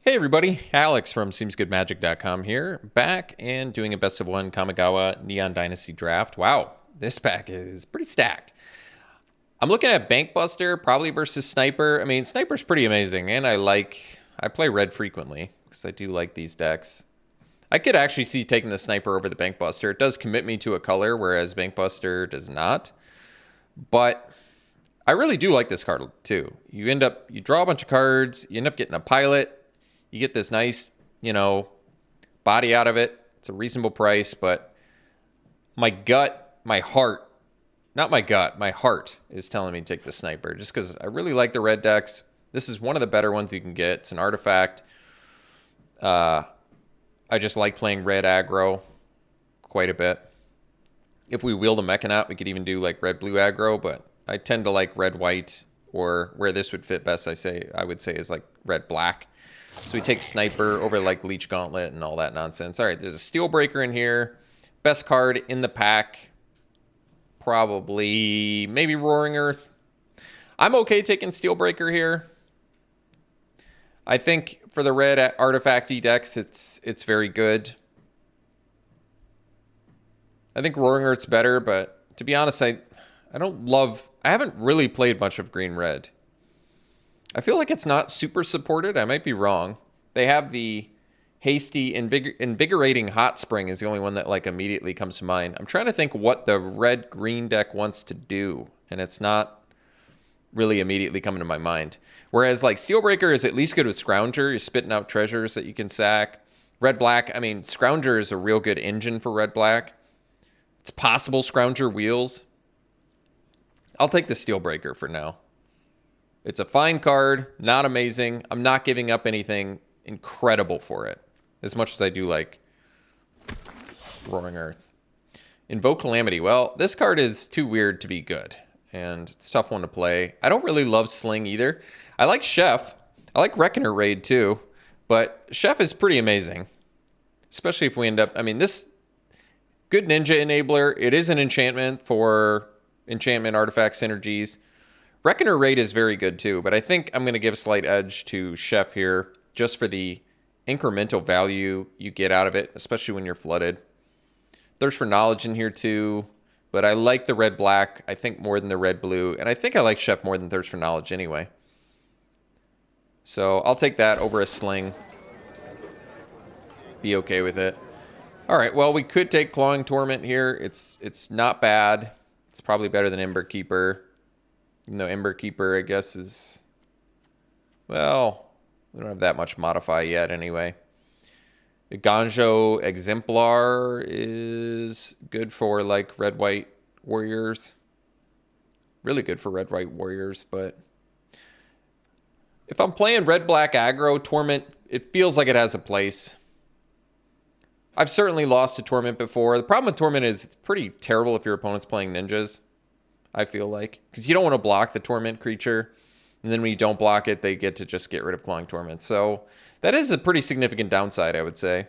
Hey everybody, Alex from SeemsGoodMagic.com here, back and doing a best of one Kamigawa Neon Dynasty draft. Wow, this pack is pretty stacked. I'm looking at Bankbuster, probably versus Sniper. I mean, Sniper's pretty amazing, and I play red frequently, because I do like these decks. I could actually see taking the Sniper over the Bankbuster. It does commit me to a color, whereas Bankbuster does not. But I really do like this card, too. You draw a bunch of cards, you end up getting a Pilot. You get this nice, body out of it. It's a reasonable price, but my heart is telling me to take the Sniper just because I really like the red decks. This is one of the better ones you can get. It's an artifact. I just like playing red aggro quite a bit. If we wheel the Mechanaut, we could even do like red-blue aggro, but I tend to like red-white, or where this would fit best, I would say is like red-black. So we take Sniper over like Leech Gauntlet and all that nonsense. All right, there's a Steelbreaker in here. Best card in the pack. Probably, maybe Roaring Earth. I'm okay taking Steelbreaker here. I think for the red artifact-y decks, it's very good. I think Roaring Earth's better, but to be honest, I haven't really played much of green-red. I feel like it's not super supported. I might be wrong. They have the hasty, invigorating hot spring is the only one that like immediately comes to mind. I'm trying to think what the red-green deck wants to do, and it's not really immediately coming to my mind. Whereas like Steelbreaker is at least good with Scrounger. You're spitting out treasures that you can sack. Red-black, I mean, Scrounger is a real good engine for red-black. It's possible Scrounger wheels. I'll take the Steelbreaker for now. It's a fine card, not amazing. I'm not giving up anything incredible for it, as much as I do like Roaring Earth. Invoke Calamity. Well, this card is too weird to be good, and it's a tough one to play. I don't really love Sling either. I like Chef. I like Reckoner Raid too, but Chef is pretty amazing, especially if we end up... I mean, this good Ninja Enabler. It is an enchantment for enchantment artifact synergies. Reckoner Raid is very good too, but I think I'm going to give a slight edge to Chef here just for the incremental value you get out of it, especially when you're flooded. Thirst for Knowledge in here too, but I like the red-black, I think, more than the red-blue, and I think I like Chef more than Thirst for Knowledge anyway. So I'll take that over a Sling. Be okay with it. All right, well, we could take Clawing Torment here. It's not bad. It's probably better than Ember Keeper. Even though Ember Keeper, I guess, is... Well, we don't have that much modify yet anyway. The Ganjo Exemplar is good for, like, red-white warriors. Really good for red-white warriors, but... If I'm playing red-black aggro, Torment, it feels like it has a place. I've certainly lost to Torment before. The problem with Torment is it's pretty terrible if your opponent's playing ninjas, I feel like. Because you don't want to block the Torment creature. And then when you don't block it, they get to just get rid of Clawing Torment. So that is a pretty significant downside, I would say.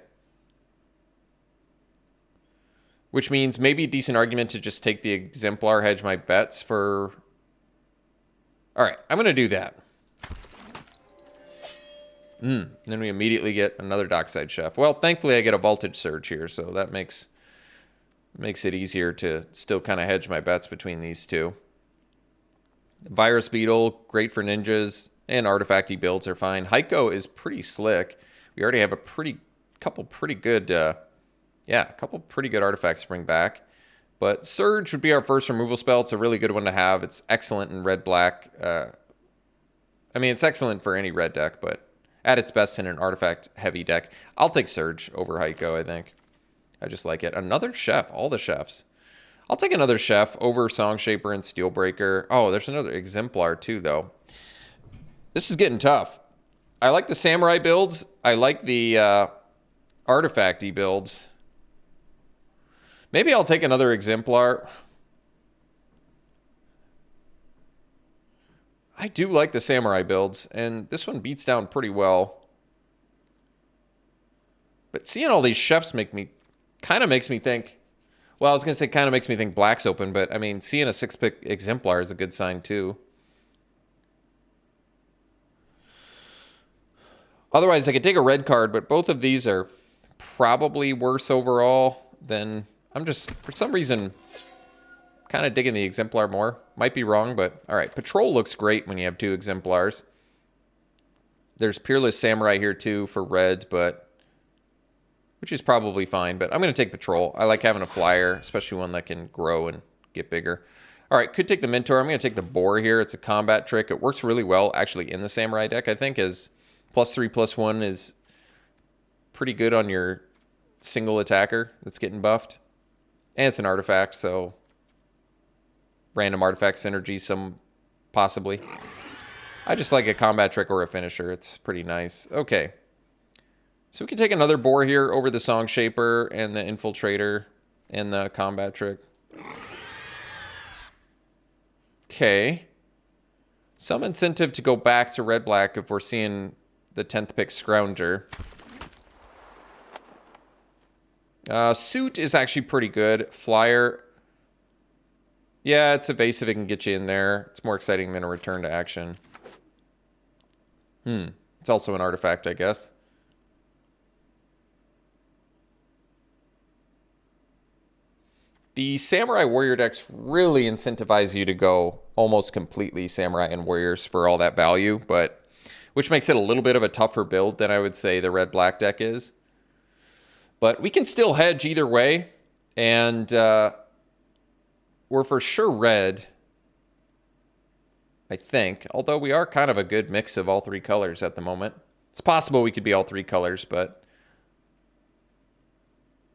Which means maybe a decent argument to just take the Exemplar, hedge my bets for... Alright, I'm going to do that. Then we immediately get another Dockside Chef. Well, thankfully I get a Voltage Surge here, so that makes it easier to still kind of hedge my bets between these two. Virus Beetle, great for ninjas, and artifacty builds are fine. Heiko is pretty slick. We already have a couple pretty good artifacts to bring back. But Surge would be our first removal spell. It's a really good one to have. It's excellent in red-black. I mean, it's excellent for any red deck, but at its best in an artifact-heavy deck. I'll take Surge over Heiko, I think. I just like it. Another Chef. All the Chefs. I'll take another Chef over Song Shaper and Steelbreaker. Oh, there's another Exemplar too, though. This is getting tough. I like the Samurai builds. I like the artifact-y builds. Maybe I'll take another Exemplar. I do like the Samurai builds, and this one beats down pretty well. But seeing all these Chefs kind of makes me think... Well, I was going to say kind of makes me think black's open, but I mean, seeing a 6-pick Exemplar is a good sign too. Otherwise, I could take a red card, but both of these are probably worse overall than... I'm just, for some reason, kind of digging the Exemplar more. Might be wrong, but all right. Patrol looks great when you have 2 Exemplars. There's Peerless Samurai here too for red, but... which is probably fine, but I'm going to take Patrol. I like having a flyer, especially one that can grow and get bigger. All right, could take the Mentor. I'm going to take the Boar here. It's a combat trick. It works really well, actually, in the Samurai deck, I think, as +3/+1 is pretty good on your single attacker that's getting buffed. And it's an artifact, so random artifact synergy, some possibly. I just like a combat trick or a finisher. It's pretty nice. Okay. So we can take another Boar here over the Song Shaper and the Infiltrator and the combat trick. Okay. Some incentive to go back to red-black if we're seeing the 10th pick Scrounger. Suit is actually pretty good. Flyer. Yeah, it's evasive. It can get you in there. It's more exciting than a return to action. It's also an artifact, I guess. The Samurai Warrior decks really incentivize you to go almost completely Samurai and Warriors for all that value, but which makes it a little bit of a tougher build than I would say the red-black deck is. But we can still hedge either way, and we're for sure red, I think, although we are kind of a good mix of all 3 colors at the moment. It's possible we could be all 3 colors, but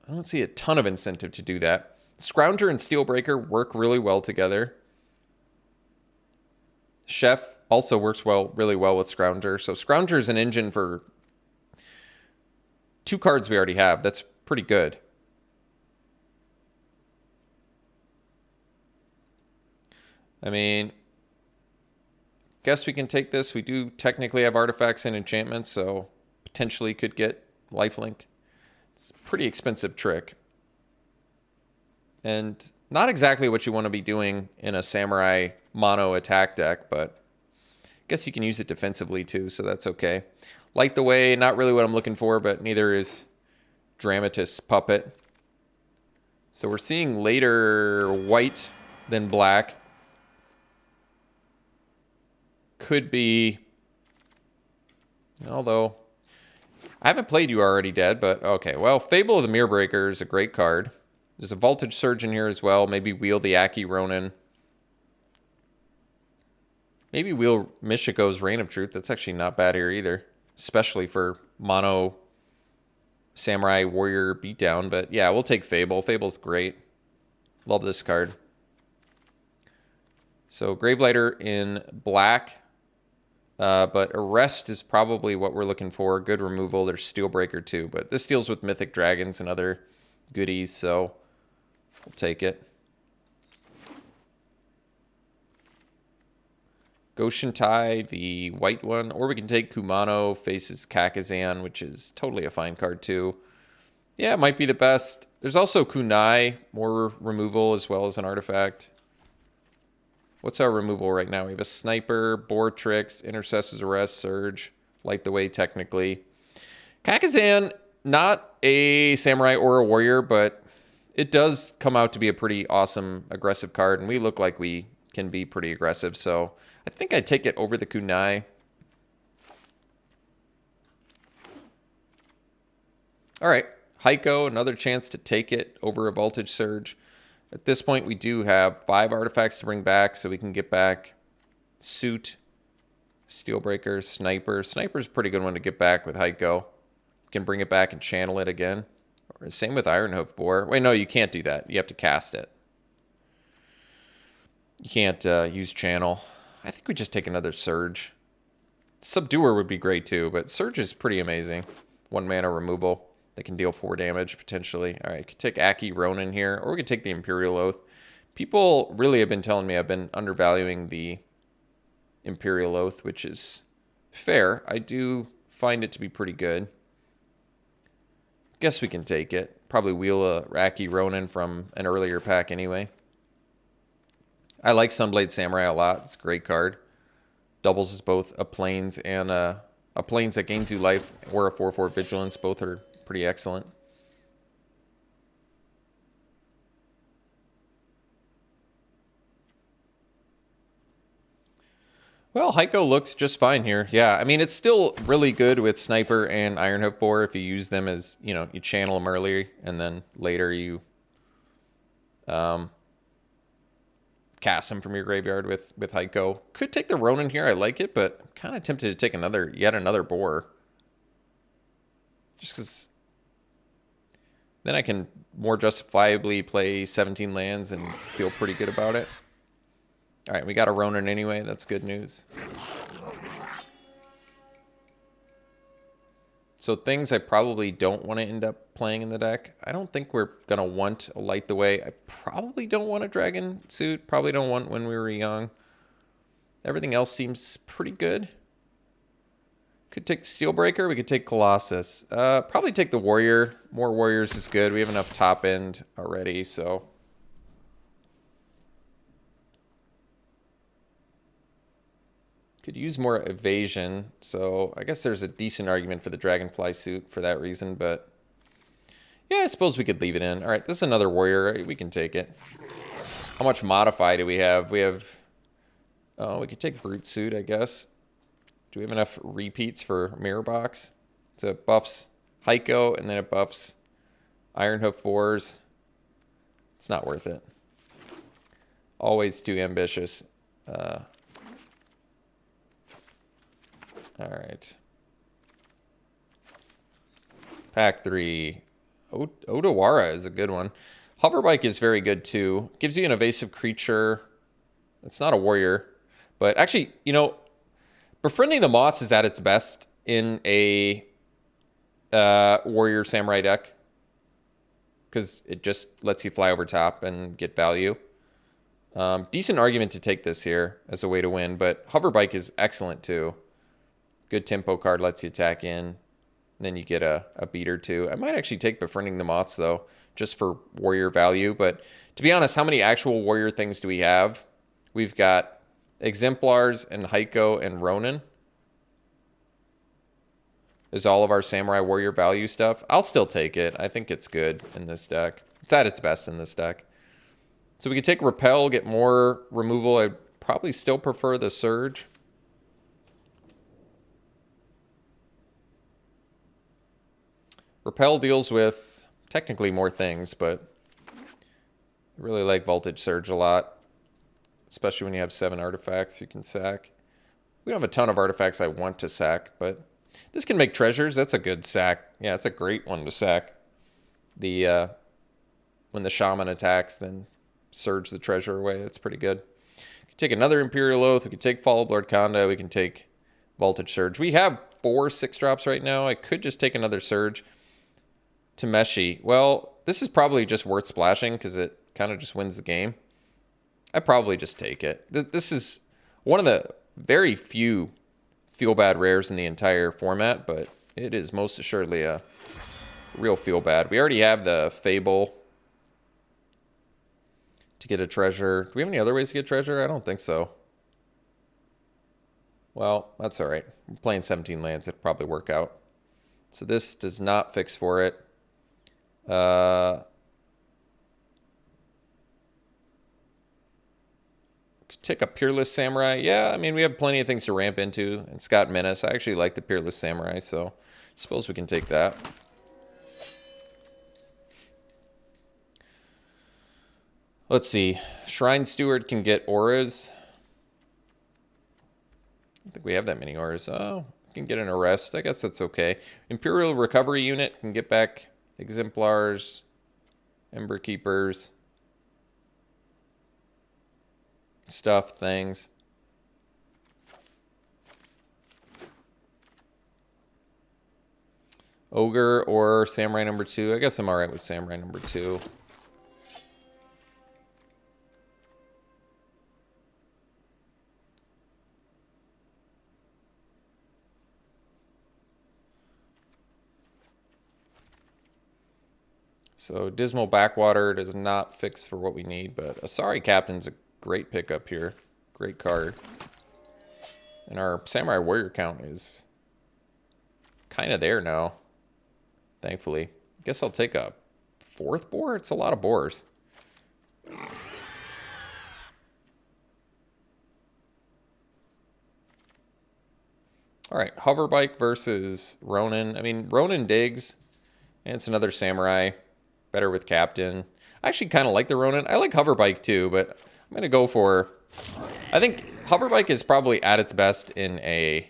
I don't see a ton of incentive to do that. Scrounger and Steelbreaker work really well together. Chef also works really well with Scrounger. So Scrounger is an engine for 2 cards we already have. That's pretty good. I mean, guess we can take this. We do technically have artifacts and enchantments, so potentially could get lifelink. It's a pretty expensive trick. And not exactly what you want to be doing in a Samurai mono attack deck, but I guess you can use it defensively too, so that's okay. Light the Way, not really what I'm looking for, but neither is Dramatis Puppet. So we're seeing later white than black. Could be, although I haven't played You Are Already Dead, but okay. Well, Fable of the Mirror Breaker is a great card. There's a Voltage Surge in here as well. Maybe wheel the Aki Ronin. Maybe wheel Michiko's Reign of Truth. That's actually not bad here either, especially for mono Samurai Warrior beatdown. But yeah, we'll take Fable. Fable's great. Love this card. So Gravelighter in black. But Arrest is probably what we're looking for. Good removal. There's Steelbreaker too. But this deals with Mythic Dragons and other goodies, so we'll take it. Goshintai, the white one. Or we can take Kumano, faces Kakazan, which is totally a fine card too. Yeah, it might be the best. There's also Kunai, more removal as well as an artifact. What's our removal right now? We have a Sniper, Boar Tricks, Intercessor's Arrest, Surge, Light the Way technically. Kakazan, not a Samurai or a Warrior, but it does come out to be a pretty awesome aggressive card, and we look like we can be pretty aggressive, so I think I'd take it over the Kunai. All right, Heiko, another chance to take it over a Voltage Surge. At this point, we do have 5 artifacts to bring back, so we can get back Suit, Steelbreaker, Sniper. Sniper's a pretty good one to get back with Heiko. Can bring it back and channel it again. Or same with Ironhoof Boar. Wait, no, you can't do that. You have to cast it. You can't use channel. I think we just take another Surge. Subduer would be great too, but Surge is pretty amazing. 1 mana removal that can deal 4 damage potentially. All right, could take Aki Ronin here, or we could take the Imperial Oath. People really have been telling me I've been undervaluing the Imperial Oath, which is fair. I do find it to be pretty good. Guess we can take it. Probably wheel a Aki Ronin from an earlier pack anyway. I like Sunblade Samurai a lot. It's a great card. Doubles as both a Plains and a a Plains that gains you life or a 4/4 Vigilance. Both are pretty excellent. Well, Heiko looks just fine here. Yeah, I mean, it's still really good with Sniper and Ironhoof Boar if you use them as, you know, you channel them early and then later you cast them from your graveyard with Heiko. Could take the Ronin here. I like it, but I'm kind of tempted to take yet another Boar. Just because then I can more justifiably play 17 lands and feel pretty good about it. All right, we got a Ronin anyway. That's good news. So things I probably don't want to end up playing in the deck. I don't think we're going to want a Light the Way. I probably don't want a Dragon Suit. Probably don't want When We Were Young. Everything else seems pretty good. Could take Steelbreaker. We could take Colossus. Probably take the Warrior. More Warriors is good. We have enough top end already, so... Could use more evasion, so I guess there's a decent argument for the Dragonfly suit for that reason, but yeah, I suppose we could leave it in. All right, this is another Warrior. We can take it. How much Modify do we have? We have... Oh, we could take Brute Suit, I guess. Do we have enough repeats for Mirror Box? So it buffs Heiko, and then it buffs Ironhoof Boars. It's not worth it. Always too ambitious. All right. Pack 3. Odawara is a good one. Hoverbike is very good too. Gives you an evasive creature. It's not a warrior. But actually, you know, Befriending the Moths is at its best in a warrior samurai deck. Because it just lets you fly over top and get value. Decent argument to take this here as a way to win. But Hoverbike is excellent too. Good tempo card, lets you attack in. Then you get a beat or two. I might actually take Befriending the Moths, though, just for warrior value. But to be honest, how many actual warrior things do we have? We've got Exemplars and Heiko and Ronin. Is all of our Samurai Warrior value stuff. I'll still take it. I think it's good in this deck. It's at its best in this deck. So we could take Repel, get more removal. I'd probably still prefer the Surge. Repel deals with technically more things, but I really like Voltage Surge a lot. Especially when you have 7 artifacts you can sack. We don't have a ton of artifacts I want to sack, but this can make treasures. That's a good sack. Yeah, it's a great one to sack. The when the Shaman attacks, then surge the treasure away. That's pretty good. We can take another Imperial Oath. We can take Fall of Lord Kanda. We can take Voltage Surge. We have 4 6-drops right now. I could just take another Surge. Tameshi. Well, this is probably just worth splashing because it kind of just wins the game. I probably just take it. This is one of the very few feel-bad rares in the entire format, but it is most assuredly a real feel-bad. We already have the Fable to get a treasure. Do we have any other ways to get treasure? I don't think so. Well, that's all right. We're playing 17 lands. It'll probably work out. So this does not fix for it. Could take a Peerless Samurai. Yeah, I mean, we have plenty of things to ramp into. And Scott Menace. I actually like the Peerless Samurai, so I suppose we can take that. Let's see. Shrine Steward can get auras. I don't think we have that many auras. Oh, can get an arrest. I guess that's okay. Imperial Recovery Unit can get back Exemplars, Ember Keepers, stuff, things. Ogre or Samurai number 2. I guess I'm alright with Samurai number 2. So Dismal Backwater does not fix for what we need, but Asari Captain's a great pickup here. Great card. And our Samurai Warrior count is kind of there now, thankfully. I guess I'll take a 4th boar. It's a lot of boars. All right, Hoverbike versus Ronin. I mean, Ronin digs, and it's another samurai. Better with Captain. I actually kind of like the Ronin. I like Hoverbike too, but I'm going to go for... I think Hoverbike is probably at its best in a...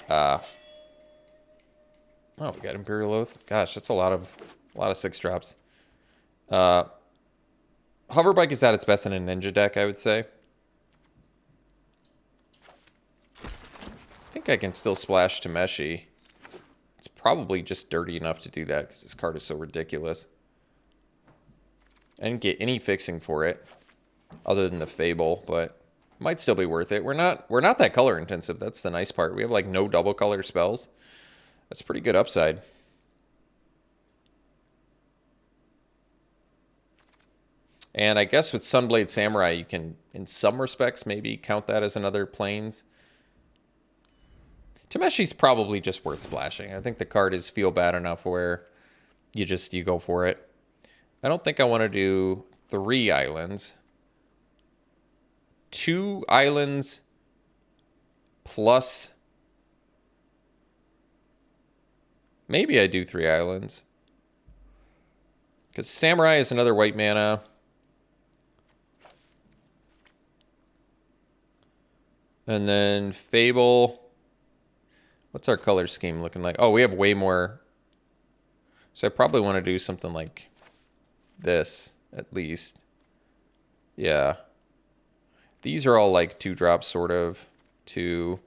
oh, we got Imperial Oath. Gosh, that's a lot of 6-drops. Hoverbike is at its best in a ninja deck, I would say. I think I can still splash Tameshi. It's probably just dirty enough to do that because this card is so ridiculous. I didn't get any fixing for it other than the Fable, but it might still be worth it. We're not that color intensive. That's the nice part. We have like no double color spells. That's pretty good upside. And I guess with Sunblade Samurai, you can, in some respects, maybe count that as another Plains. Tameshi's probably just worth splashing. I think the card is feel bad enough where you go for it. I don't think I want to do 3 islands. 2 islands plus... Maybe I do 3 islands. Because Samurai is another white mana. And then Fable... What's our color scheme looking like? Oh, we have way more. So I probably want to do something like this, at least. Yeah. These are all like 2-drops, sort of. 2.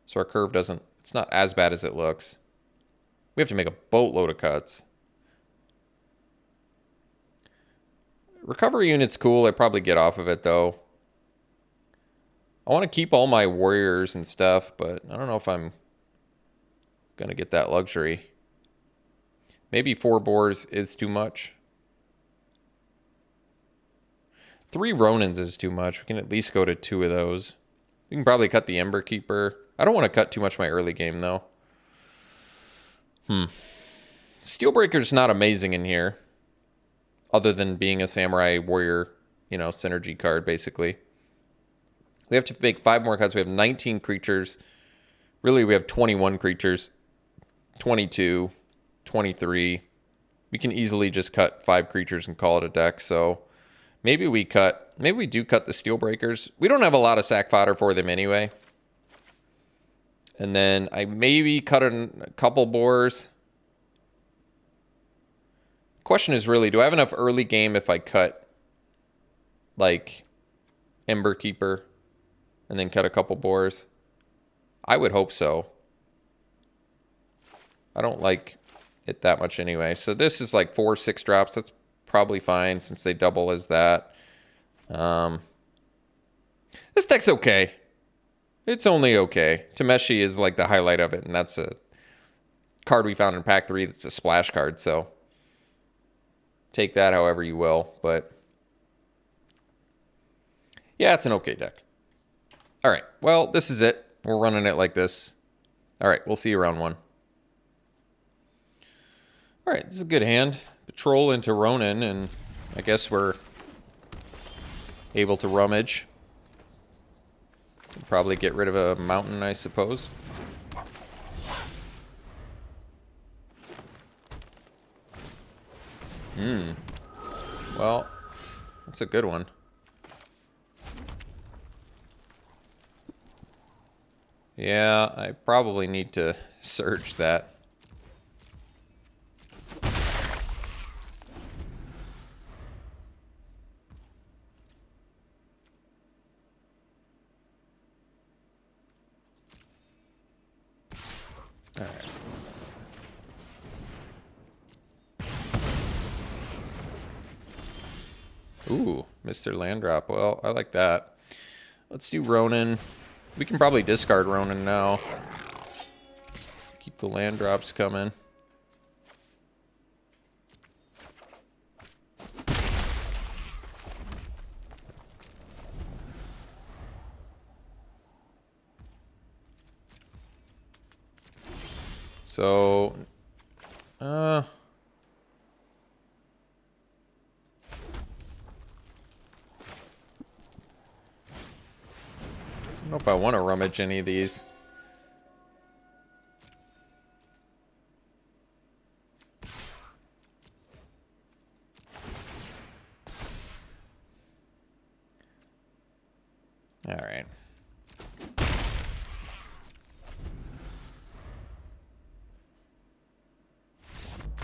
So our curve doesn't... It's not as bad as it looks. We have to make a boatload of cuts. Recovery unit's cool. I'd probably get off of it, though. I want to keep all my warriors and stuff, but I don't know if I'm going to get that luxury. Maybe 4 boars is too much. 3 Ronins is too much. We can at least go to 2 of those. We can probably cut the Ember Keeper. I don't want to cut too much my early game, though. Steelbreaker's not amazing in here. Other than being a Samurai Warrior, you know, synergy card, basically. We have to make 5 more cuts. We have 19 creatures. Really, we have 21 creatures. 22, 23. We can easily just cut 5 creatures and call it a deck. So maybe we do cut the Steelbreakers. We don't have a lot of sack fodder for them anyway. And then I maybe cut a couple boars. Question is really, do I have enough early game if I cut like Ember Keeper and then cut a couple boars? I would hope so. I don't like it that much anyway. So this is like 4 6-drops. That's probably fine since they double as that. This deck's okay. It's only okay. Tameshi is like the highlight of it, and that's a card we found in Pack 3 that's a splash card, so take that however you will. But yeah, it's an okay deck. All right, well, this is it. We're running it like this. All right, we'll see you round 1. All right, this is a good hand. Patrol into Ronin, and I guess we're able to rummage. Probably get rid of a mountain, I suppose. Well, that's a good one. Yeah, I probably need to search that. All right. Ooh, Mr. Landdrop. Well, I like that. Let's do Ronin. We can probably discard Ronin now. Keep the land drops coming. So, I don't know if I want to rummage any of these. All right.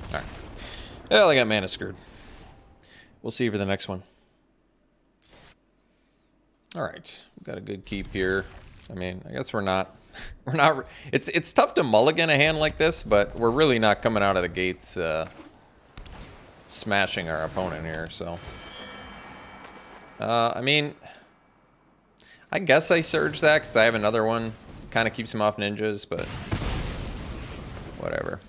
All right. Well, I got mana screwed. We'll see for the next one. All right, we've got a good keep here. I mean, I guess we're not. We're not. It's tough to mulligan a hand like this, but we're really not coming out of the gates smashing our opponent here. So, I mean, I guess I surge that because I have another one. Kind of keeps him off ninjas, but whatever.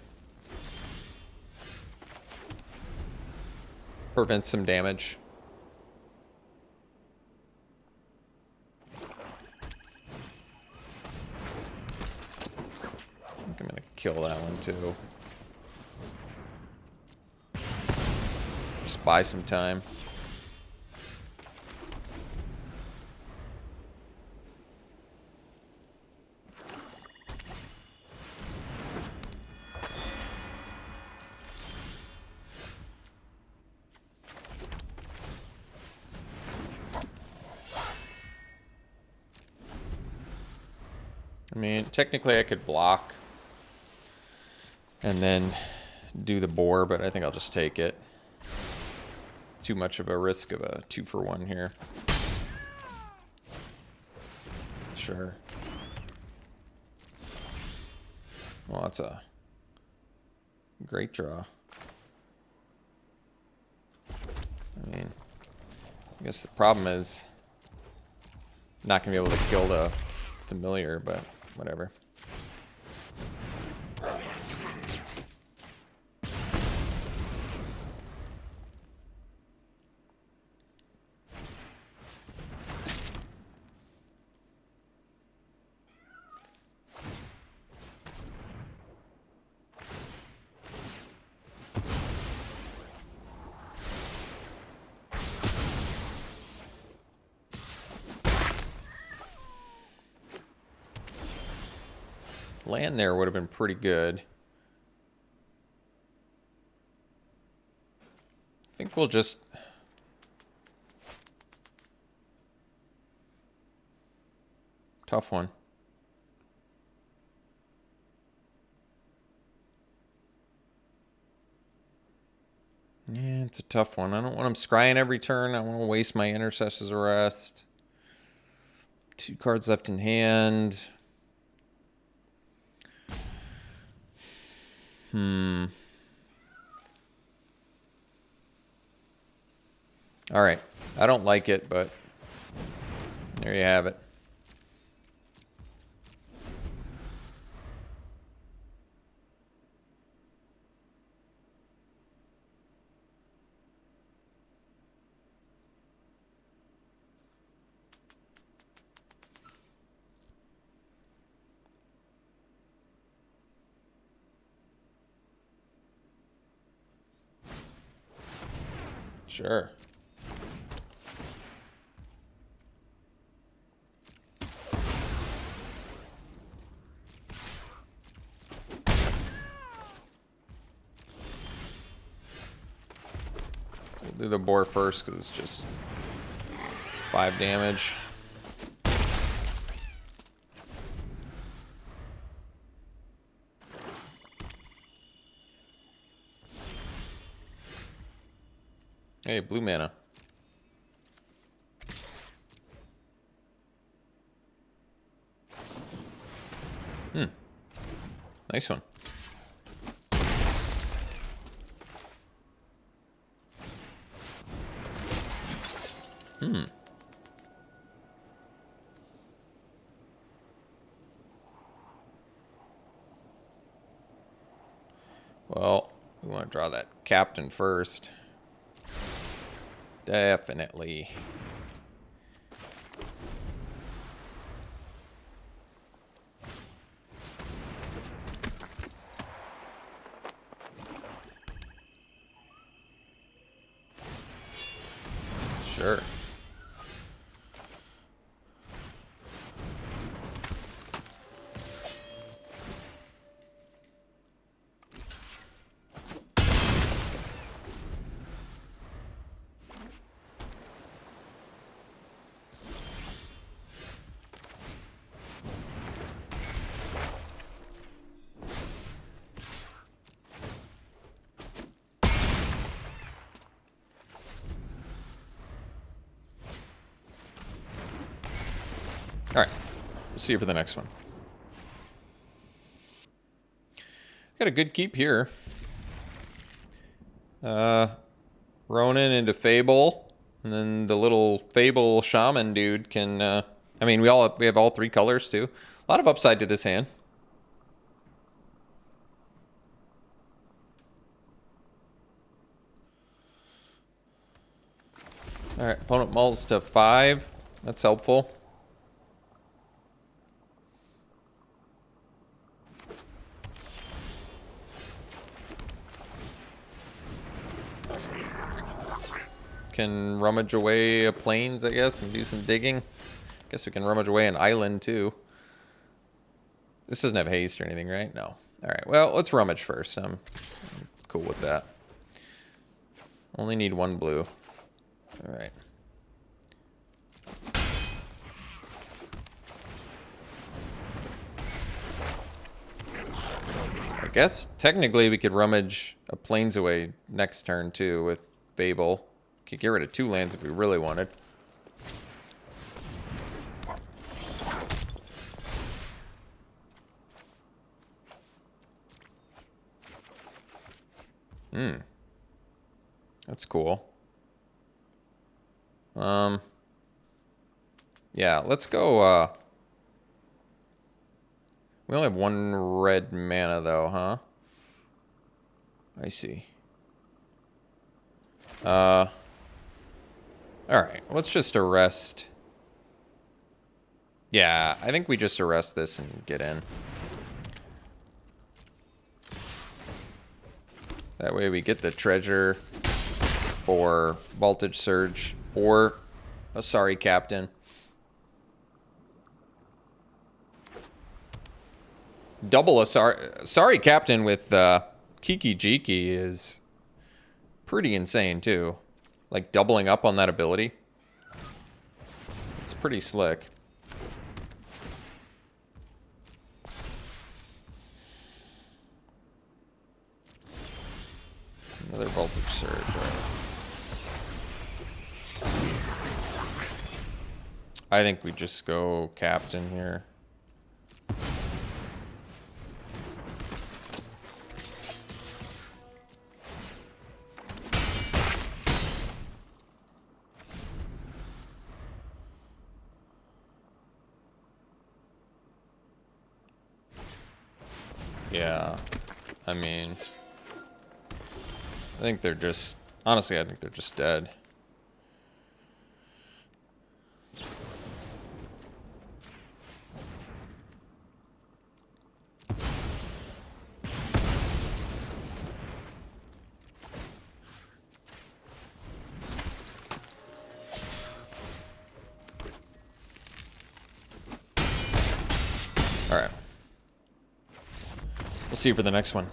Prevents some damage. I'm gonna kill that one too. Just buy some time. I mean, technically I could block and then do the boar, but I think I'll just take it. Too much of a risk of a 2-for-1 here. Sure. Well, that's a great draw. I mean, I guess the problem is not gonna be able to kill the familiar, but whatever. Land there would have been pretty good. I think we'll just... Tough one. Yeah, it's a tough one. I don't want him scrying every turn. I want to waste my Intercessor's Arrest. 2 cards left in hand. All right. I don't like it, but there you have it. Sure. We'll do the boar first because it's just 5 damage. Hey, blue mana. Nice one. Well, we want to draw that captain first. Definitely. Sure. All right, we'll see you for the next one. Got a good keep here. Ronin into Fable, and then the little Fable Shaman dude can. I mean, we have all 3 colors too. A lot of upside to this hand. All right, opponent mulls to 5. That's helpful. Can rummage away a plains, I guess, and do some digging. Guess we can rummage away an island, too. This doesn't have haste or anything, right? No. All right, well, let's rummage first. I'm cool with that. Only need 1 blue. All right. I guess, technically, we could rummage a plains away next turn, too, with Fable. Could get rid of 2 lands if we really wanted. That's cool. Yeah, let's go, we only have 1 red mana, though, huh? I see. Alright, let's just arrest. Yeah, I think we just arrest this and get in. That way we get the treasure for Voltage Surge or a Sorry Captain. Double a Sorry Captain with Kiki Jiki is pretty insane, too. Like, doubling up on that ability. It's pretty slick. Another Voltage Surge, right? I think we just go Captain here. Yeah, I mean, I think they're just, honestly, I think they're just dead. All right. We'll see you for the next one.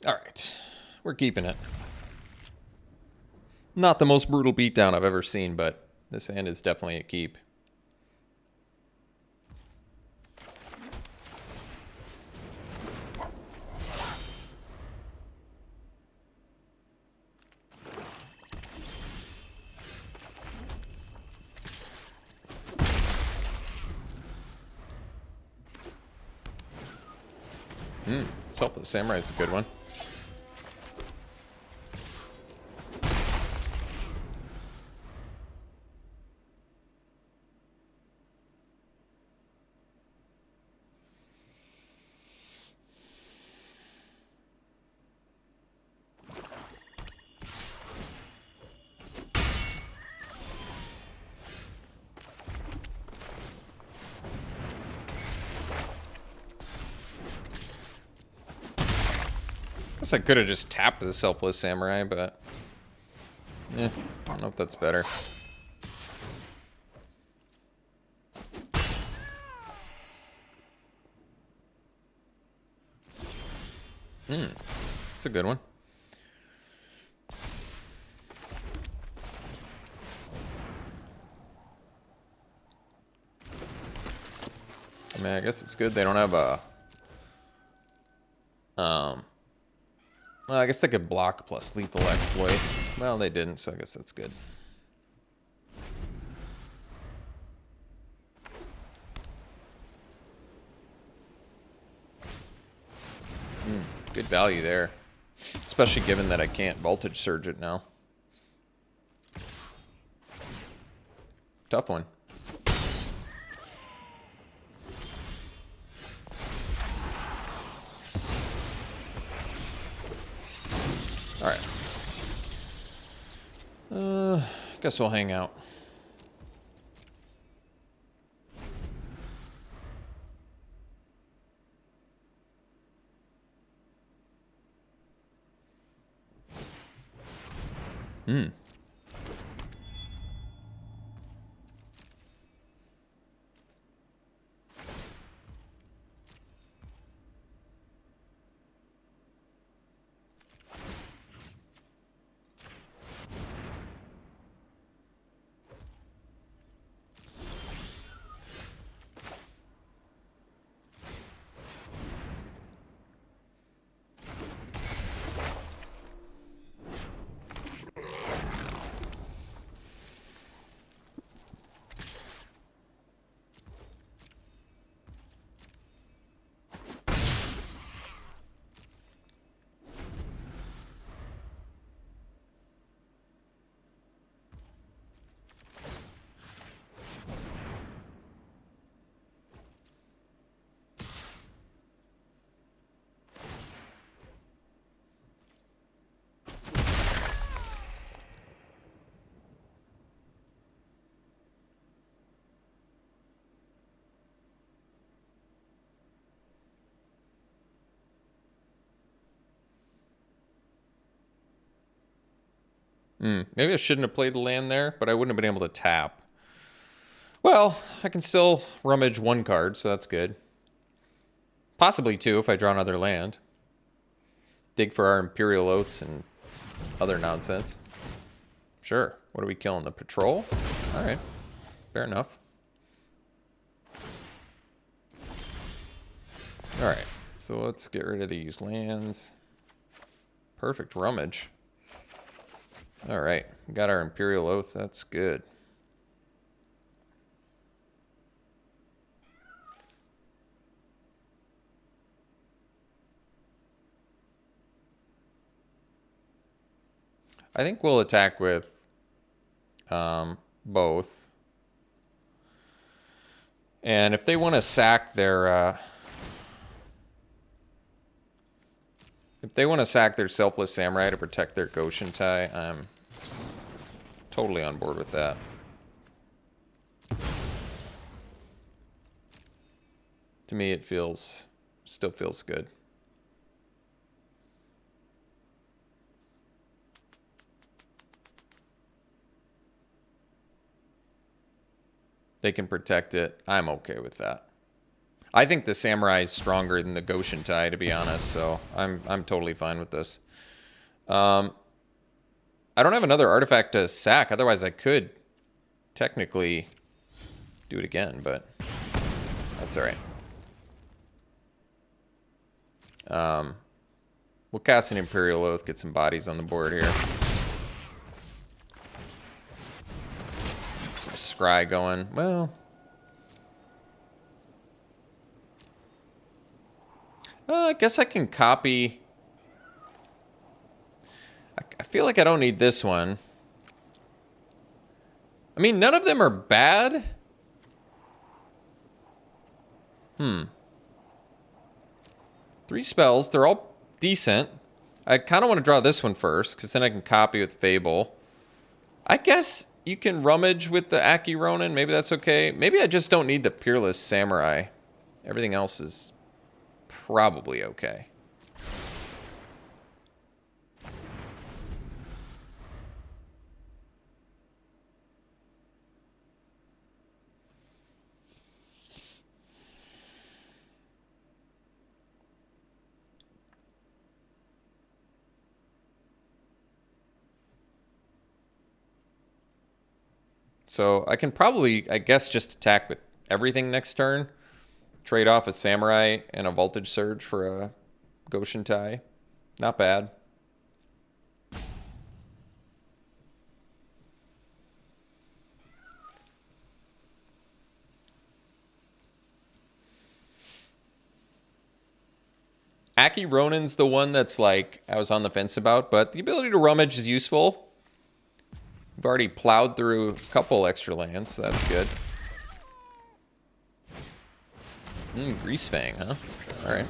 All right. We're keeping it. Not the most brutal beatdown I've ever seen, but this hand is definitely a keep. Selfless Samurai is a good one. I could have just tapped the Selfless Samurai, but I don't know if that's better. It's a good one. I mean, I guess it's good they don't have a... well, I guess they could block plus lethal exploit. Well, they didn't, so I guess that's good. Good value there. Especially given that I can't voltage surge it now. Tough one. Alright. Guess we'll hang out. Maybe I shouldn't have played the land there, but I wouldn't have been able to tap. Well, I can still rummage one card, so that's good. Possibly two if I draw another land. Dig for our Imperial Oaths and other nonsense. Sure. What are we killing? The patrol? Alright. Fair enough. Alright. So let's get rid of these lands. Perfect rummage. Alright. Got our Imperial Oath. That's good. I think we'll attack with both. And if they want to sack their Selfless Samurai to protect their Goshen Tai, I'm totally on board with that. To me, it still feels good. They can protect it. I'm okay with that. I think the Samurai is stronger than the Goshen Tai, to be honest, so I'm totally fine with this. I don't have another artifact to sack, otherwise I could technically do it again, but that's alright. We'll cast an Imperial Oath, get some bodies on the board here. Some scry going. Well, I guess I can copy. I feel like I don't need this one. I mean, none of them are bad. 3 spells. They're all decent. I kind of want to draw this one first, because then I can copy with Fable. I guess you can rummage with the Aki Ronin. Maybe that's okay. Maybe I just don't need the Peerless Samurai. Everything else is probably okay. So I can probably, I guess, just attack with everything next turn. Trade off a Samurai and a Voltage Surge for a Goshen Tai. Not bad. Aki Ronin's the one that's like I was on the fence about, but the ability to rummage is useful. We've already plowed through a couple extra lands, so that's good. Grease Fang, huh? Alright.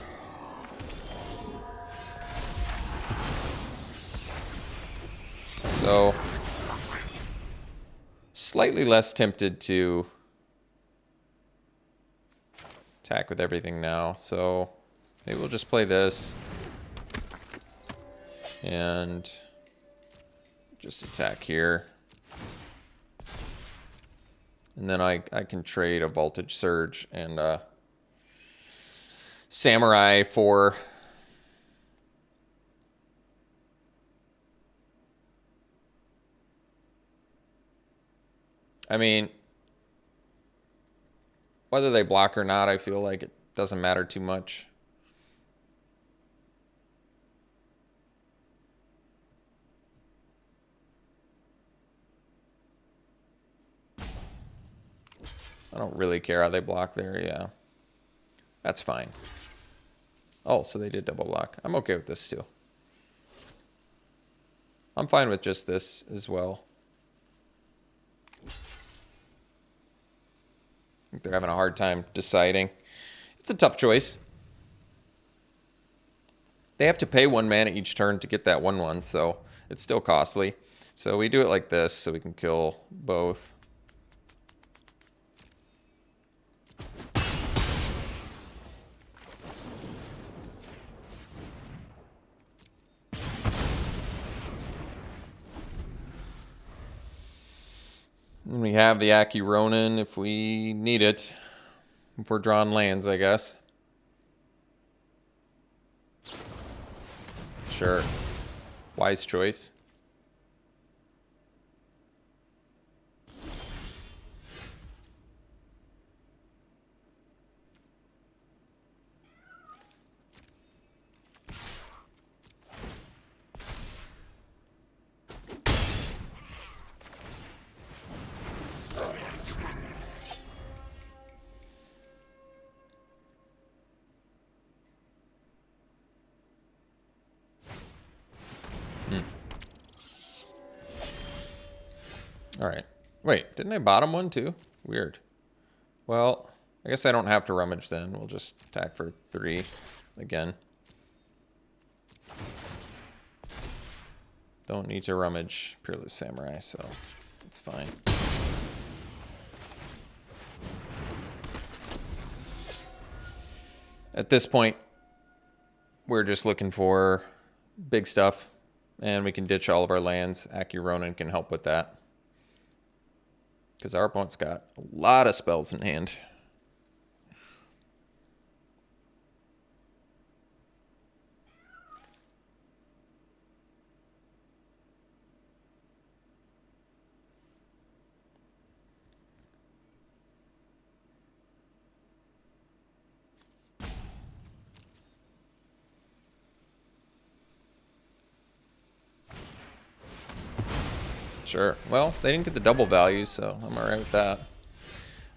So, slightly less tempted to attack with everything now, so maybe we'll just play this and just attack here. And then I can trade a Voltage Surge and a Samurai for... I mean, whether they block or not, I feel like it doesn't matter too much. I don't really care how they block there, yeah. That's fine. Oh, so they did double block. I'm okay with this too. I'm fine with just this as well. I think they're having a hard time deciding. It's a tough choice. They have to pay 1 mana each turn to get that 1/1, so it's still costly. So we do it like this so we can kill both. And we have the Aki Ronin if we need it. If we're drawing lands, I guess. Sure. Wise choice. All right. Wait, didn't I bottom one too? Weird. Well, I guess I don't have to rummage then. We'll just attack for 3 again. Don't need to rummage Peerless Samurai, so it's fine. At this point, we're just looking for big stuff, and we can ditch all of our lands. Aki Ronin can help with that. Because our opponent's got a lot of spells in hand. Sure. Well, they didn't get the double values, so I'm all right with that.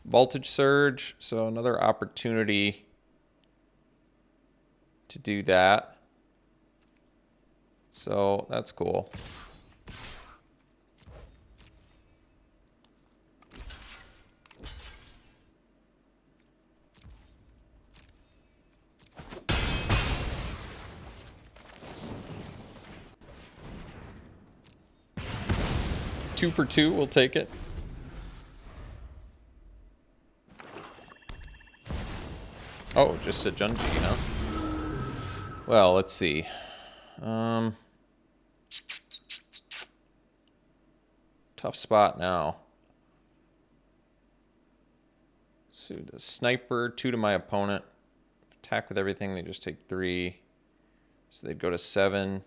Voltage Surge, so another opportunity to do that. So that's cool. Two for 2, we'll take it. Oh, just a Junji, huh? Well, let's see. Tough spot now. So the sniper, 2 to my opponent. Attack with everything, they just take 3. So they'd go to 7,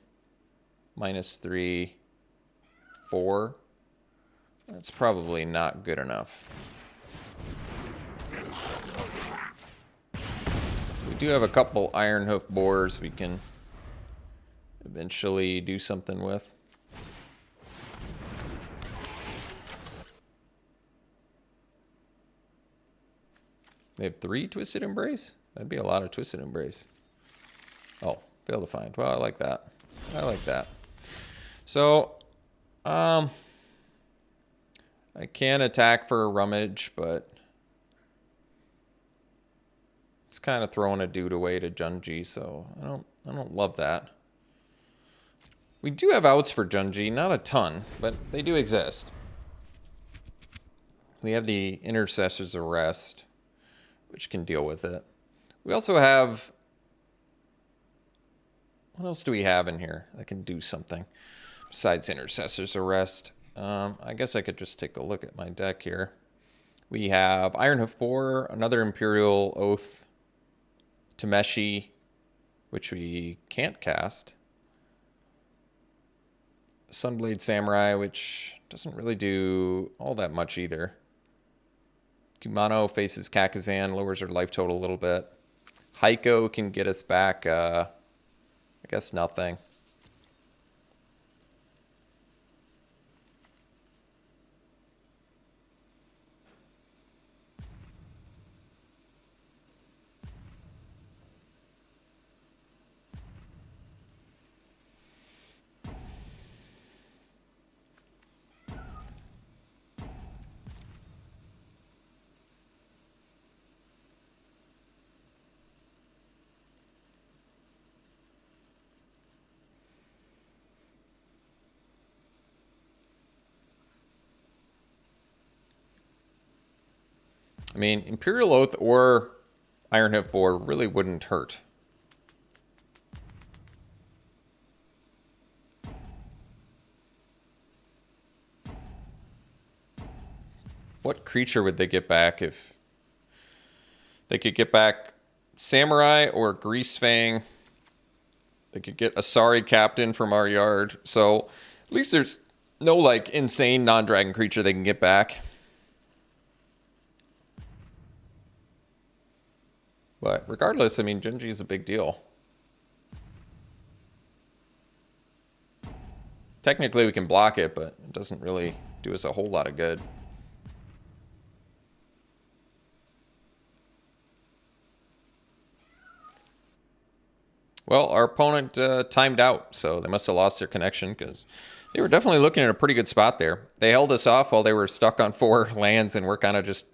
-3, 4. That's probably not good enough. We do have a couple Iron Hoof Boars we can eventually do something with. They have 3 Twisted Embrace? That'd be a lot of Twisted Embrace. Oh, fail to find. Well, I like that. I like that. So, I can attack for a Rummage, but it's kind of throwing a dude away to Junji, so I don't love that. We do have outs for Junji, not a ton, but they do exist. We have the Intercessor's Arrest, which can deal with it. We also have... What else do we have in here that can do something besides Intercessor's Arrest? I guess I could just take a look at my deck here. We have Iron Hoof Boar, another Imperial Oath, Tameshi, which we can't cast. Sunblade Samurai, which doesn't really do all that much either. Kumano faces Kakazan, lowers her life total a little bit. Heiko can get us back, I guess nothing. I mean, Imperial Oath or Iron Hoof Boar really wouldn't hurt. What creature would they get back if... They could get back Samurai or Greasefang. They could get Asari Captain from our yard. So, at least there's no, like, insane non-dragon creature they can get back. But regardless, I mean, Genji is a big deal. Technically, we can block it, but it doesn't really do us a whole lot of good. Well, our opponent timed out, so they must have lost their connection because they were definitely looking at a pretty good spot there. They held us off while they were stuck on 4 lands, and we're kind of just...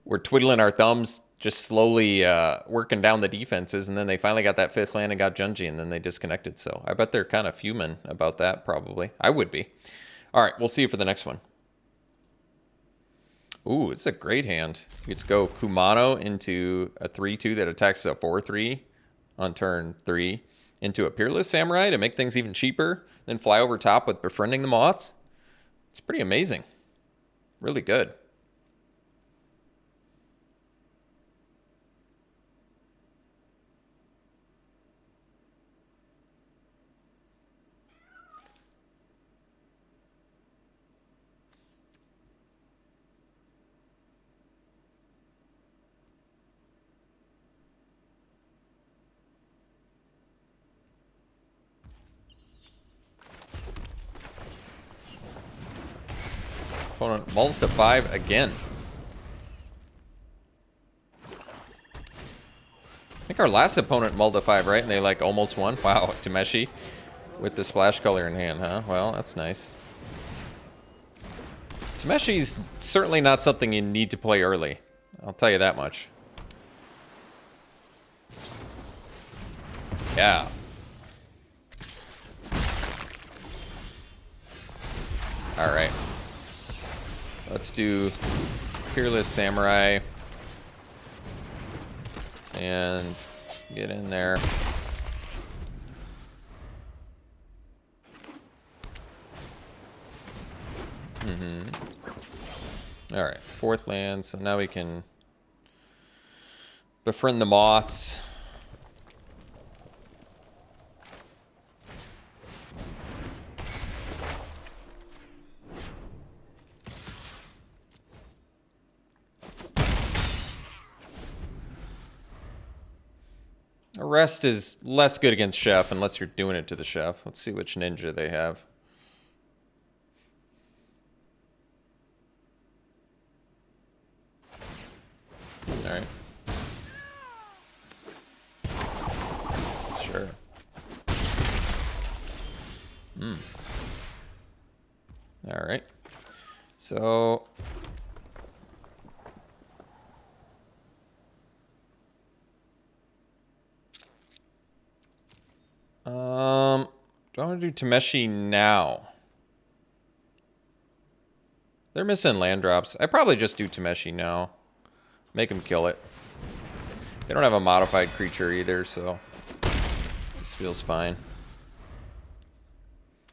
We're twiddling our thumbs, just slowly working down the defenses, and then they finally got that 5th land and got Junji, and then they disconnected. So I bet they're kind of fuming about that, probably. I would be. All right, we'll see you for the next one. Ooh, it's a great hand. You get to go Kumano into a 3-2 that attacks a 4-3 on turn 3, into a Peerless Samurai to make things even cheaper, then fly over top with Befriending the Moths. It's pretty amazing. Really good. Opponent mulls to 5 again. I think our last opponent mulled to 5, right? And they like almost won. Wow, Tameshi with the splash color in hand, huh? Well, that's nice. Tameshi's certainly not something you need to play early. I'll tell you that much. Yeah. All right. Let's do Peerless Samurai. And get in there. All right, 4th land. So now we can Befriend the Moths. Arrest is less good against Chef unless you're doing it to the Chef. Let's see which ninja they have. Alright. Sure. Alright. So... do I want to do Tameshi now? They're missing land drops. I probably just do Tameshi now. Make him kill it. They don't have a modified creature either, so this feels fine.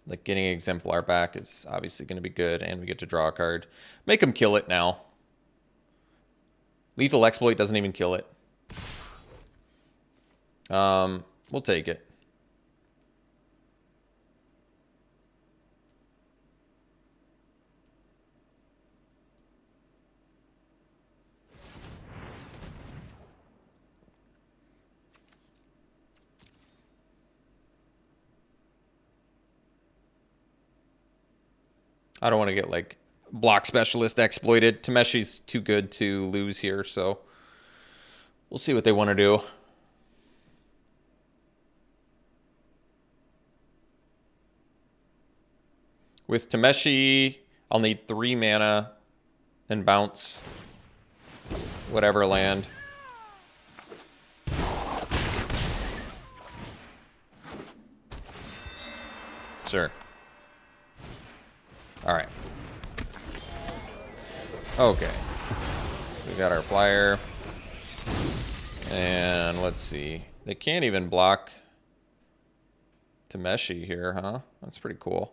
Like getting Exemplar back is obviously going to be good, and we get to draw a card. Make him kill it now. Lethal Exploit doesn't even kill it. We'll take it. I don't want to get, like, block specialist exploited. Tameshi's too good to lose here, so we'll see what they want to do. With Tameshi, I'll need 3 mana and bounce whatever land. Sure. All right. Okay. We got our flyer. And let's see. They can't even block Tameshi here, huh? That's pretty cool.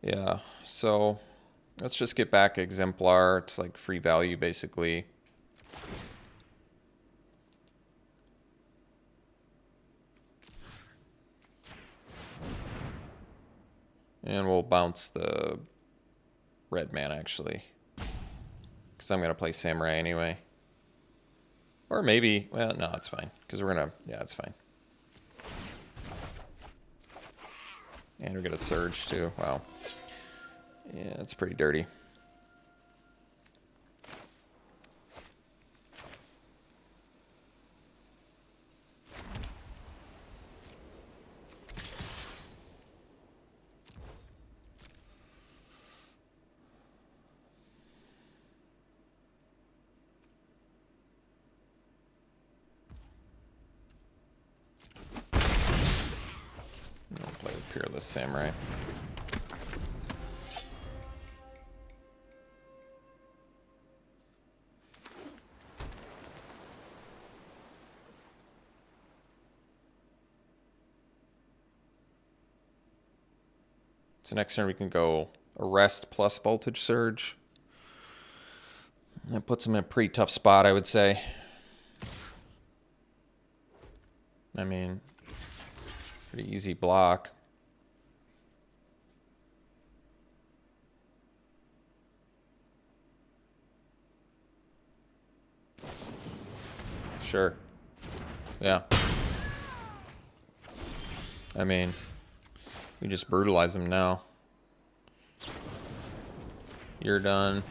Yeah, so let's just get back Exemplar. It's like free value, basically. And we'll bounce the red man, actually. Because I'm going to play Samurai anyway. Or maybe... Well, no, it's fine. Because we're going to... Yeah, it's fine. And we're going to Surge, too. Wow. Yeah, it's pretty dirty. Peerless Samurai. So next turn we can go Arrest plus Voltage Surge. That puts him in a pretty tough spot, I would say. I mean, pretty easy block. Sure. Yeah. I mean, we just brutalize him now. You're done.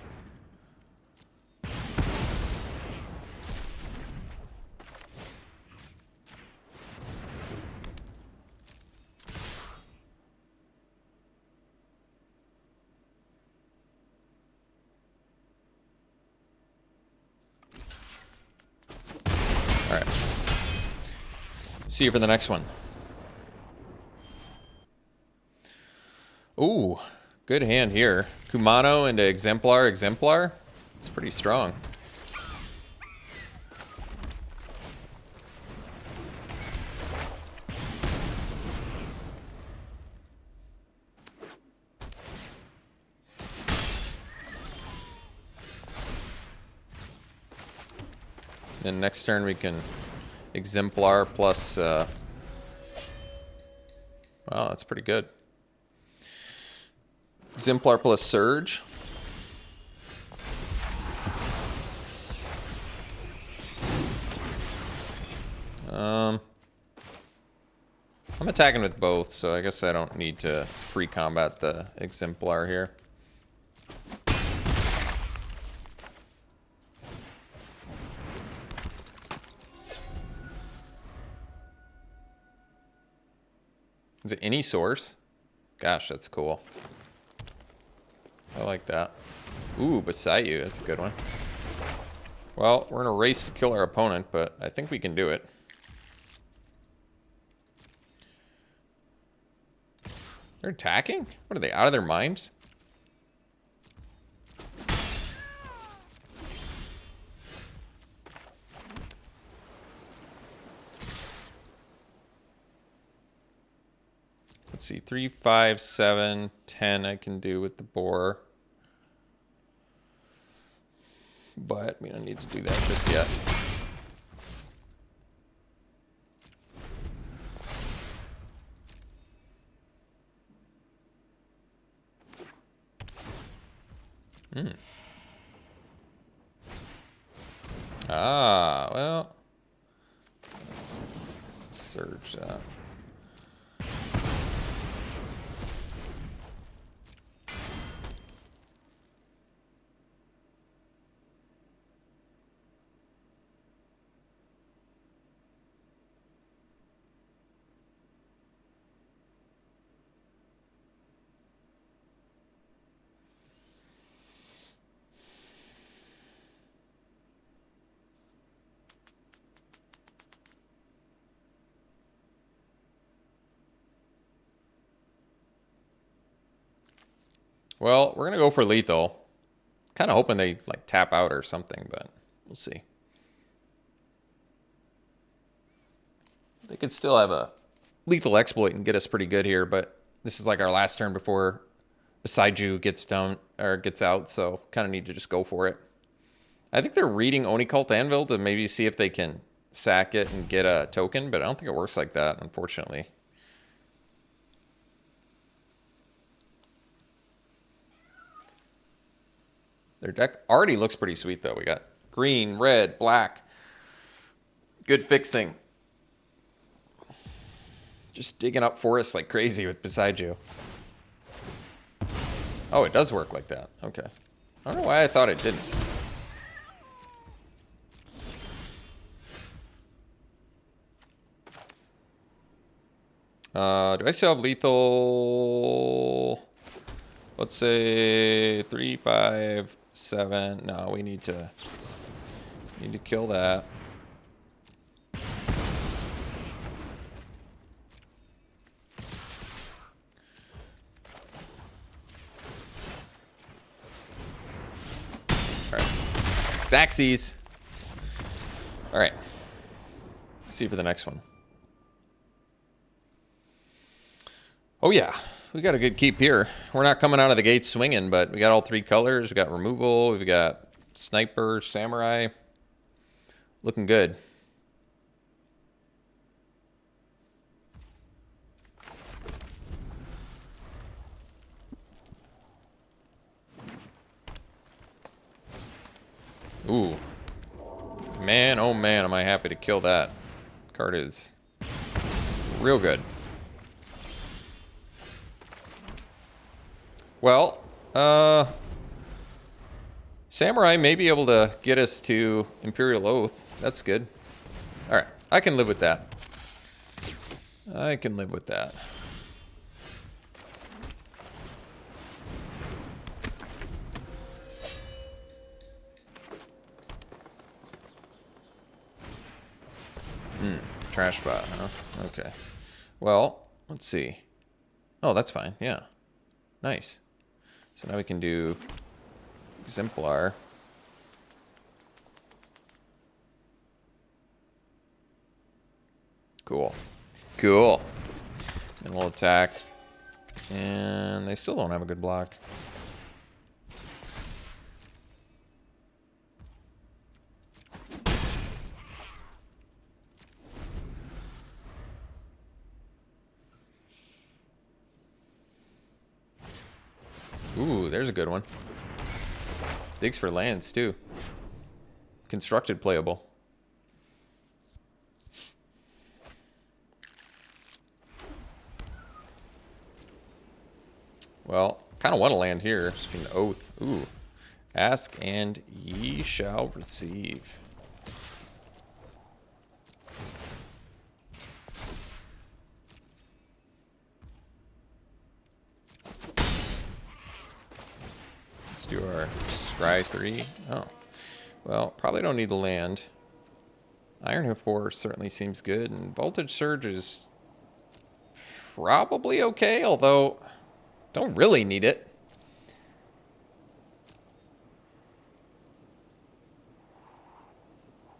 All right. See you for the next one. Ooh, good hand here. Kumano into Exemplar. Exemplar? It's pretty strong. Then next turn we can Exemplar plus... wow, that's pretty good. Exemplar plus Surge. I'm attacking with both, so I guess I don't need to pre-combat the Exemplar here. Is it any source? Gosh, that's cool. I like that. Ooh, beside you. That's a good one. Well, we're in a race to kill our opponent, but I think we can do it. They're attacking? What are they, out of their minds? Let's see, 3, 5, 7, 10 I can do with the boar. But we don't need to do that just yet. Ah, well. Let's surge that. Well, we're going to go for lethal. Kind of hoping they like tap out or something, but we'll see. They could still have a lethal exploit and get us pretty good here, but this is like our last turn before the Saiju gets down or gets out, so kind of need to just go for it. I think they're reading Oni Cult Anvil to maybe see if they can sack it and get a token, but I don't think it works like that, unfortunately. Their deck already looks pretty sweet, though. We got green, red, black. Good fixing. Just digging up forests like crazy with Beside You. Oh, it does work like that. Okay. I don't know why I thought it didn't. Do I still have lethal? Let's say 3, 5, 7. No, we need to kill that. All right, Xaxes. All right. See for the next one. Oh yeah. We got a good keep here. We're not coming out of the gate swinging, but we got all 3 colors. We got removal. We've got sniper, samurai. Looking good. Ooh. Man, oh man, am I happy to kill that. Card is real good. Well, Samurai may be able to get us to Imperial Oath. That's good. Alright, I can live with that. I can live with that. Trash bot, huh? Okay. Well, let's see. Oh, that's fine, yeah. Nice. So now we can do Exemplar. Cool. Cool. And we'll attack. And they still don't have a good block. Ooh, there's a good one. Digs for lands, too. Constructed playable. Well, kind of want to land here. Just an oath. Ooh. Ask and ye shall receive. Let's do our scry 3. Oh. Well, probably don't need the land. Ironhoof Boar certainly seems good, and Voltage Surge is probably okay, although don't really need it.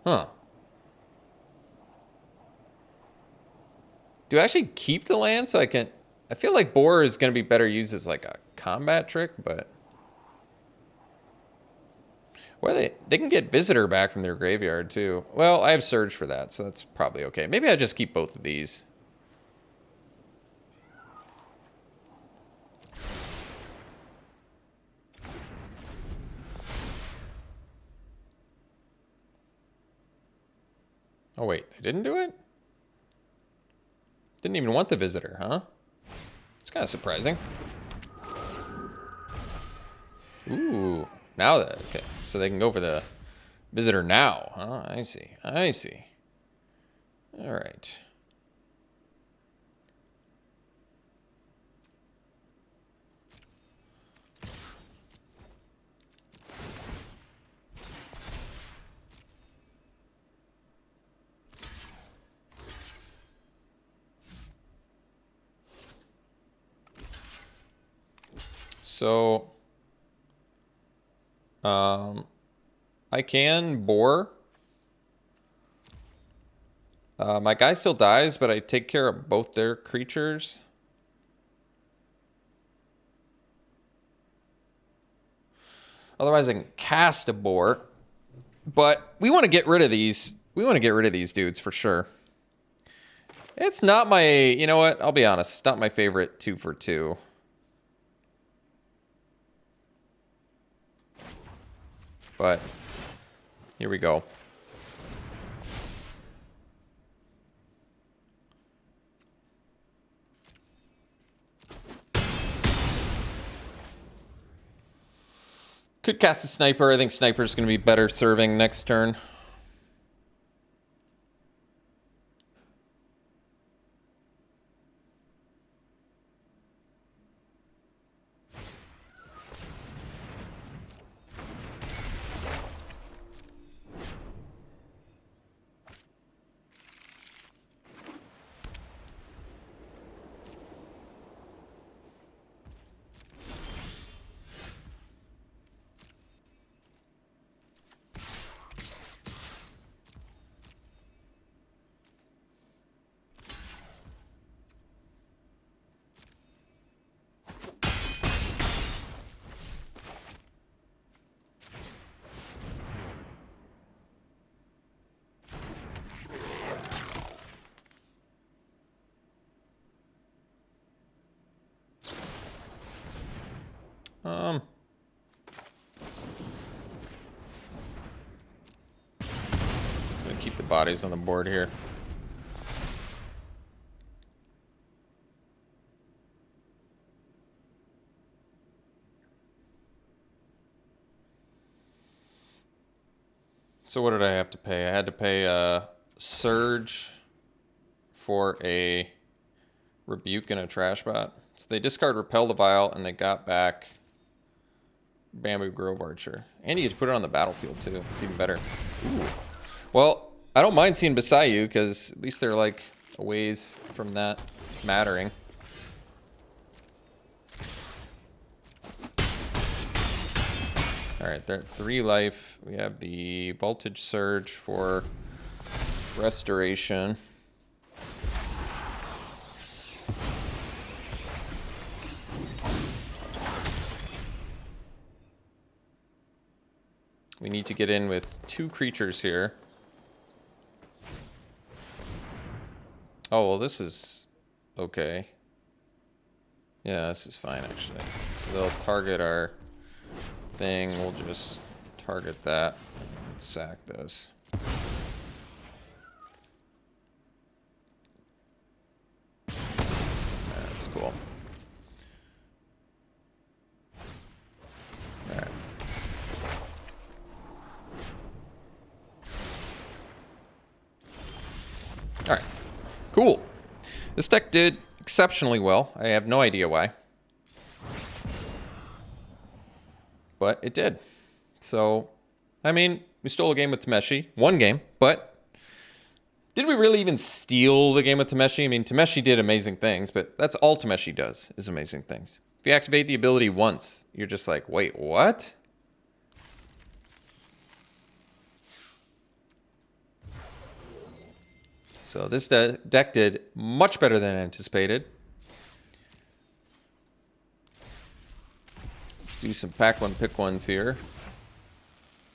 Huh. Do I actually keep the land so I can... I feel like Boar is going to be better used as like a combat trick, but... Well, they can get Visitor back from their graveyard, too. Well, I have Surge for that, so that's probably okay. Maybe I just keep both of these. Oh, wait. They didn't do it? Didn't even want the Visitor, huh? It's kind of surprising. Ooh. Now that... Okay. So they can go for the Visitor now, huh? I see. I see. All right. So, I can Boar. My guy still dies, but I take care of both their creatures. Otherwise, I can cast a Boar. But we want to get rid of these. We want to get rid of these dudes for sure. It's not my... You know what? I'll be honest. It's not my favorite 2 for 2. But here we go. Could cast a Sniper. I think Sniper's going to be better serving next turn. Gonna keep the bodies on the board here. So what did I have to pay? I had to pay a Surge for a Rebuke and a Trash Bot. So they discard Repel the Vial, and they got back Bamboo Grove Archer. And you get to put it on the battlefield, too. It's even better. Ooh. Well, I don't mind seeing Basayu, because at least they're, like, a ways from that mattering. Alright, they're at 3 life. We have the Voltage Surge for Restoration. We need to get in with 2 creatures here. Oh, well, this is okay. Yeah, this is fine, actually. So they'll target our thing. We'll just target that and sack this. That's cool. Cool. This deck did exceptionally well. I have no idea why. But it did. So, I mean, we stole a game with Tameshi. One game, but did we really even steal the game with Tameshi? I mean, Tameshi did amazing things, but that's all Tameshi does, is amazing things. If you activate the ability once, you're just like, wait, what? So this deck did much better than anticipated. Let's do some pack one, pick ones here.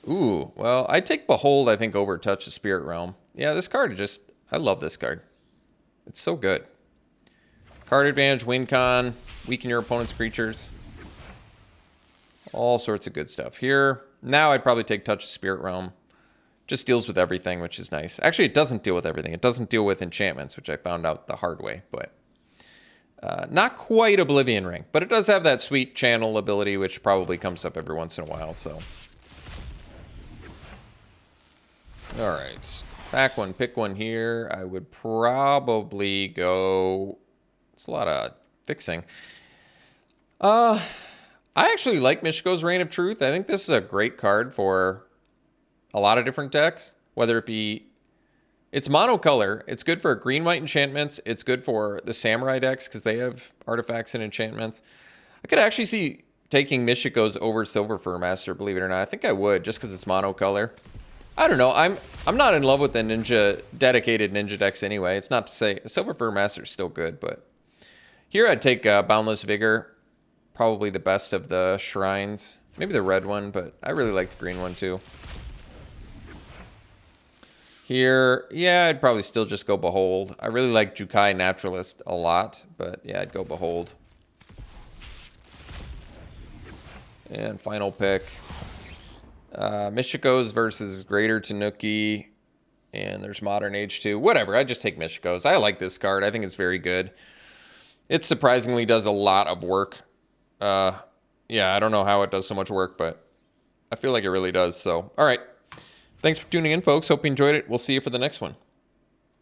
Ooh, well, I take Behold, I think, over Touch the Spirit Realm. Yeah, this card just, I love this card. It's so good. Card advantage, win con, weaken your opponent's creatures. All sorts of good stuff. Here, now I'd probably take Touch the Spirit Realm. Just deals with everything, which is nice. Actually, it doesn't deal with everything. It doesn't deal with enchantments, which I found out the hard way, but not quite Oblivion Ring. But it does have that sweet channel ability, which probably comes up every once in a while, so. All right, pack one, pick one here. I would probably go, it's a lot of fixing. I actually like Michiko's Reign of Truth. I think this is a great card for a lot of different decks, whether it be, it's monocolor. It's good for green, white enchantments. It's good for the samurai decks because they have artifacts and enchantments. I could actually see taking Michiko's over Silver Fur Master, believe it or not. I think I would, just because it's monocolor. I don't know. I'm not in love with the dedicated ninja decks anyway. It's not to say Silver Fur Master is still good, but here I'd take Boundless Vigor, probably the best of the shrines. Maybe the red one, but I really like the green one too. Here, yeah, I'd probably still just go Behold. I really like Jukai Naturalist a lot, but yeah, I'd go Behold. And final pick. Michiko's versus Greater Tanuki. And there's Modern Age 2. Whatever, I just take Michiko's. I like this card. I think it's very good. It surprisingly does a lot of work. Yeah, I don't know how it does so much work, but I feel like it really does. So, all right. Thanks for tuning in, folks. Hope you enjoyed it. We'll see you for the next one.